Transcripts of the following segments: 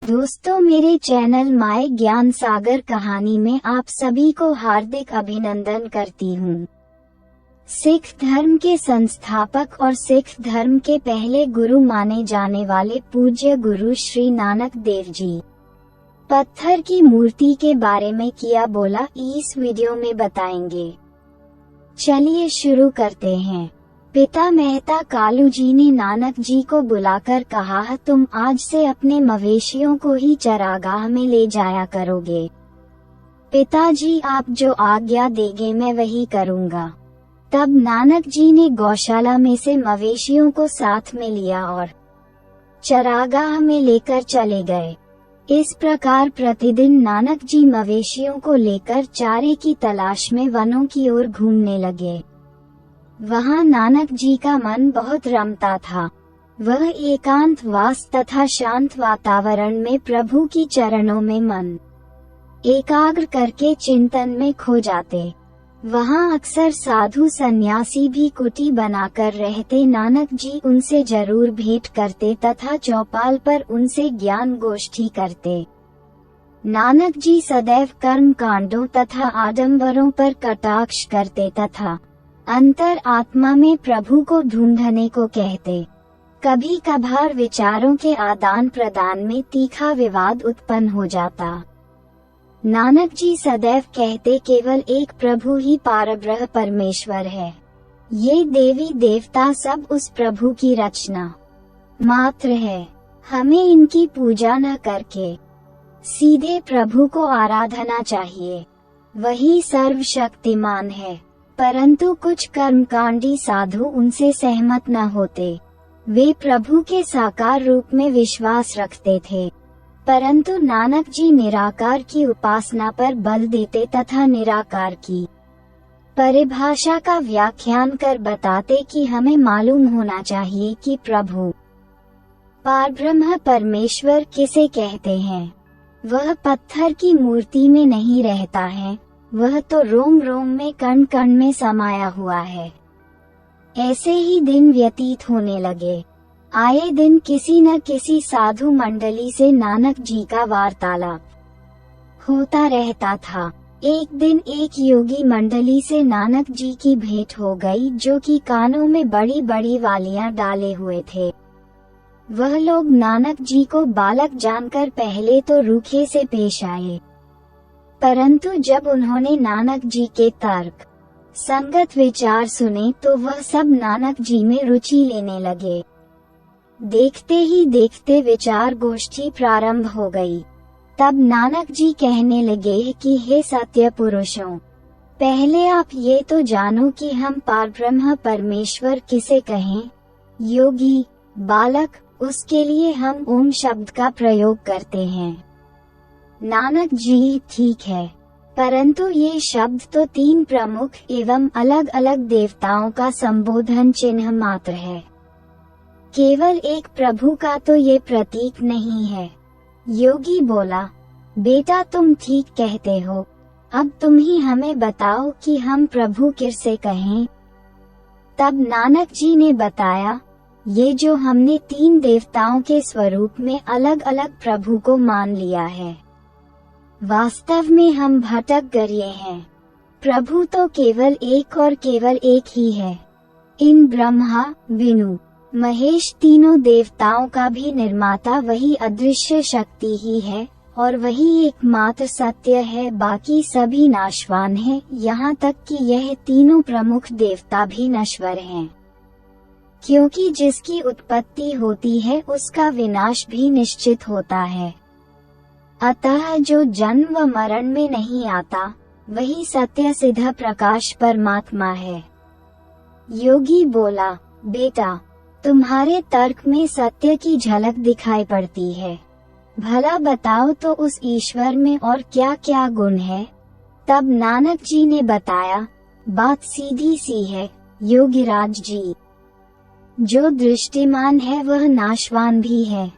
दोस्तों, मेरे channel my ज्ञान सागर कहानी में आप सभी को हार्दिक अभिनंदन करती हूँ। सिख धर्म के संस्थापक और सिख धर्म के पहले गुरु माने जाने वाले पूज्य गुरु श्री नानक देव जी पत्थर की मूर्ति के बारे में किया बोला इस वीडियो में बताएंगे। चलिए शुरू करते हैं। पिता मेहता कालू जी ने नानक जी को बुलाकर कहा, तुम आज से अपने मवेशियों को ही चरागाह में ले जाया करोगे। पिताजी, आप जो आज्ञा देंगे मैं वही करूँगा। तब नानक जी ने गौशाला में से मवेशियों को साथ में लिया और चरागाह में लेकर चले गए। इस प्रकार प्रतिदिन नानक जी मवेशियों को लेकर चारे की तलाश में वनों की ओर घूमने लगे। वहाँ नानक जी का मन बहुत रमता था। वह एकांत वास तथा शांत वातावरण में प्रभु की चरणों में मन एकाग्र करके चिंतन में खो जाते। वहाँ अक्सर साधु सन्यासी भी कुटी बनाकर रहते। नानक जी उनसे जरूर भेंट करते तथा चौपाल पर उनसे ज्ञान गोष्ठी करते। नानक जी सदैव कर्म कांडों तथा आडंबरों पर कटाक्ष करते तथा अंतर आत्मा में प्रभु को ढूंढने को कहते। कभी कभार विचारों के आदान प्रदान में तीखा विवाद उत्पन्न हो जाता। नानक जी सदैव कहते, केवल एक प्रभु ही पारब्रह्म परमेश्वर है। ये देवी देवता सब उस प्रभु की रचना मात्र है। हमें इनकी पूजा न करके सीधे प्रभु को आराधना चाहिए। वही सर्वशक्तिमान है। परंतु कुछ कर्मकांडी साधु उनसे सहमत न होते। वे प्रभु के साकार रूप में विश्वास रखते थे, परंतु नानक जी निराकार की उपासना पर बल देते तथा निराकार की परिभाषा का व्याख्यान कर बताते कि हमें मालूम होना चाहिए कि प्रभु पारब्रह्म परमेश्वर किसे कहते हैं। वह पत्थर की मूर्ति में नहीं रहता है, वह तो रोम रोम में कण कण में समाया हुआ है। ऐसे ही दिन व्यतीत होने लगे। आए दिन किसी न किसी साधु मंडली से नानक जी का वार्तालाप होता रहता था। एक दिन एक योगी मंडली से नानक जी की भेंट हो गई, जो कि कानों में बड़ी बड़ी वालियां डाले हुए थे। वह लोग नानक जी को बालक जानकर पहले तो रूखे से पेश आए, परंतु जब उन्होंने नानक जी के तर्क संगत विचार सुने तो वह सब नानक जी में रुचि लेने लगे। देखते ही देखते विचार गोष्ठी प्रारंभ हो गई। तब नानक जी कहने लगे कि हे सत्य पुरुषों, पहले आप ये तो जानो कि हम पारब्रह्म परमेश्वर किसे कहें। योगी, बालक, उसके लिए हम ओम शब्द का प्रयोग करते हैं। नानक जी, ठीक है, परंतु ये शब्द तो तीन प्रमुख एवं अलग अलग देवताओं का संबोधन चिन्ह मात्र है। केवल एक प्रभु का तो ये प्रतीक नहीं है। योगी बोला, बेटा तुम ठीक कहते हो। अब तुम ही हमें बताओ कि हम प्रभु किसे कहें। तब नानक जी ने बताया, ये जो हमने तीन देवताओं के स्वरूप में अलग अलग प्रभु को मान लिया है, वास्तव में हम भटक गए हैं। प्रभु तो केवल एक और केवल एक ही है। इन ब्रह्मा, विष्णु, महेश तीनों देवताओं का भी निर्माता वही अदृश्य शक्ति ही है और वही एकमात्र सत्य है। बाकी सभी नाशवान हैं, यहाँ तक कि यह तीनों प्रमुख देवता भी नश्वर हैं, क्योंकि जिसकी उत्पत्ति होती है उसका विनाश भी निश्चित होता है। अतः जो जन्म व मरण में नहीं आता, वही सत्य सिद्ध प्रकाश परमात्मा है। योगी बोला, बेटा तुम्हारे तर्क में सत्य की झलक दिखाई पड़ती है। भला बताओ तो उस ईश्वर में और क्या क्या गुण है। तब नानक जी ने बताया, बात सीधी सी है योगीराज जी। जो दृष्टिमान है वह नाशवान भी है।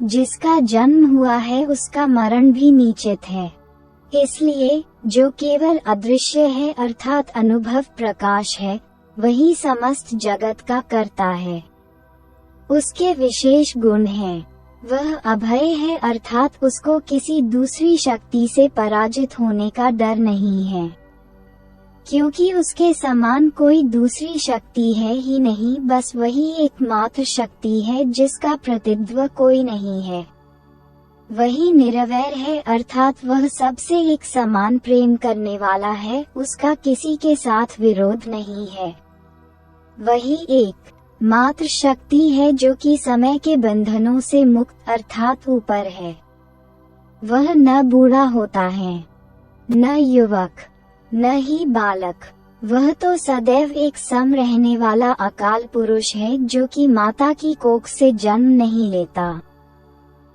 जिसका जन्म हुआ है उसका मरण भी निश्चित है। इसलिए जो केवल अदृश्य है अर्थात अनुभव प्रकाश है, वही समस्त जगत का कर्ता है। उसके विशेष गुण हैं। वह अभय है, अर्थात उसको किसी दूसरी शक्ति से पराजित होने का डर नहीं है, क्योंकि उसके समान कोई दूसरी शक्ति है ही नहीं, बस वही एकमात्र शक्ति है जिसका प्रतिद्वंद्व कोई नहीं है। वही निरवैर है, अर्थात वह सबसे एक समान प्रेम करने वाला है, उसका किसी के साथ विरोध नहीं है। वही एक मात्र शक्ति है जो कि समय के बंधनों से मुक्त अर्थात ऊपर है। वह न बूढ़ा होता है, न युवक, न ही बालक, वह तो सदैव एक सम रहने वाला अकाल पुरुष है जो कि माता की कोख से जन्म नहीं लेता।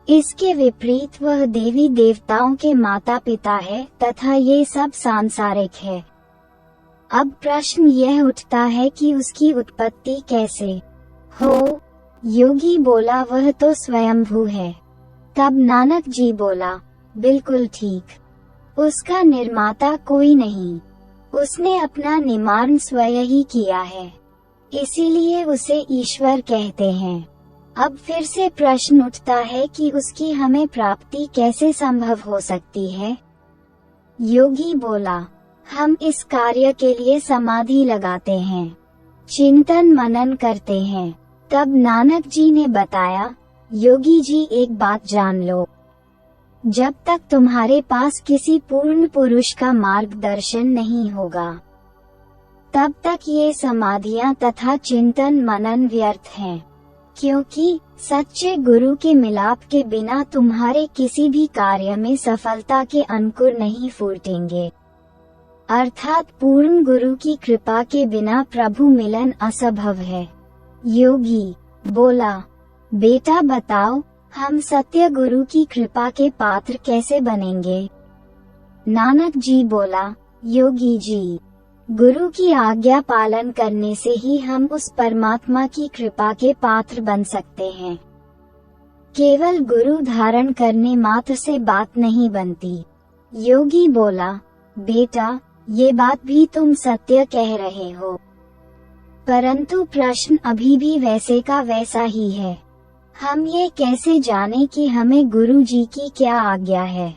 इसके विपरीत वह देवी देवताओं के माता पिता है तथा ये सब सांसारिक है। अब प्रश्न यह उठता है कि उसकी उत्पत्ति कैसे हो। योगी बोला, वह तो स्वयंभू है। तब नानक जी बोला, बिल्कुल ठीक, उसका निर्माता कोई नहीं, उसने अपना निर्माण स्वयं ही किया है, इसीलिए उसे ईश्वर कहते हैं। अब फिर से प्रश्न उठता है कि उसकी हमें प्राप्ति कैसे संभव हो सकती है। योगी बोला, हम इस कार्य के लिए समाधि लगाते हैं, चिंतन मनन करते हैं। तब नानक जी ने बताया, योगी जी एक बात जान लो, जब तक तुम्हारे पास किसी पूर्ण पुरुष का मार्गदर्शन नहीं होगा, तब तक ये समाधियां तथा चिंतन मनन व्यर्थ हैं, क्योंकि सच्चे गुरु के मिलाप के बिना तुम्हारे किसी भी कार्य में सफलता के अंकुर नहीं फूटेंगे। अर्थात पूर्ण गुरु की कृपा के बिना प्रभु मिलन असंभव है। योगी बोला, बेटा बताओ, हम सत्य गुरु की कृपा के पात्र कैसे बनेंगे। नानक जी बोला, योगी जी, गुरु की आज्ञा पालन करने से ही हम उस परमात्मा की कृपा के पात्र बन सकते हैं। केवल गुरु धारण करने मात्र से बात नहीं बनती। योगी बोला, बेटा ये बात भी तुम सत्य कह रहे हो, परंतु प्रश्न अभी भी वैसे का वैसा ही है। हम ये कैसे जाने कि हमें गुरु जी की क्या आज्ञा है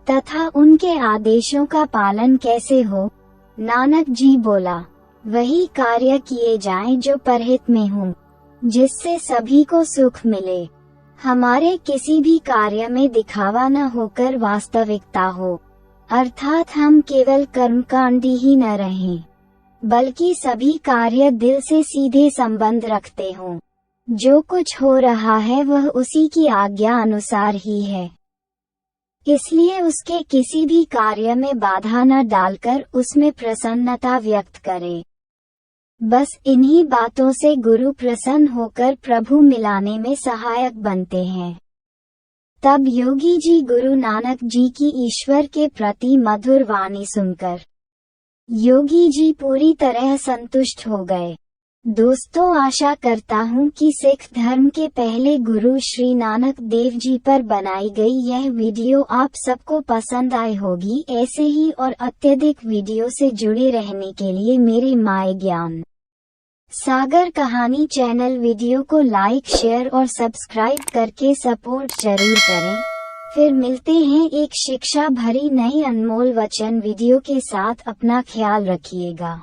तथा उनके आदेशों का पालन कैसे हो। नानक जी बोला, वही कार्य किए जाएं जो परहित में हो, जिससे सभी को सुख मिले। हमारे किसी भी कार्य में दिखावा न होकर वास्तविकता हो, अर्थात हम केवल कर्मकांडी ही न रहें, बल्कि सभी कार्य दिल से सीधे संबंध रखते हों। जो कुछ हो रहा है वह उसी की आज्ञा अनुसार ही है, इसलिए उसके किसी भी कार्य में बाधा न डालकर उसमें प्रसन्नता व्यक्त करे। बस इन्हीं बातों से गुरु प्रसन्न होकर प्रभु मिलाने में सहायक बनते हैं। तब योगी जी गुरु नानक जी की ईश्वर के प्रति मधुर वाणी सुनकर योगी जी पूरी तरह संतुष्ट हो गए। दोस्तों, आशा करता हूँ कि सिख धर्म के पहले गुरु श्री नानक देव जी पर बनाई गई यह वीडियो आप सबको पसंद आई होगी। ऐसे ही और अत्यधिक वीडियो से जुड़े रहने के लिए मेरे माय ज्ञान सागर कहानी चैनल वीडियो को लाइक, शेयर और सब्सक्राइब करके सपोर्ट जरूर करें। फिर मिलते हैं एक शिक्षा भरी नई अनमोल वचन वीडियो के साथ। अपना ख्याल रखिएगा।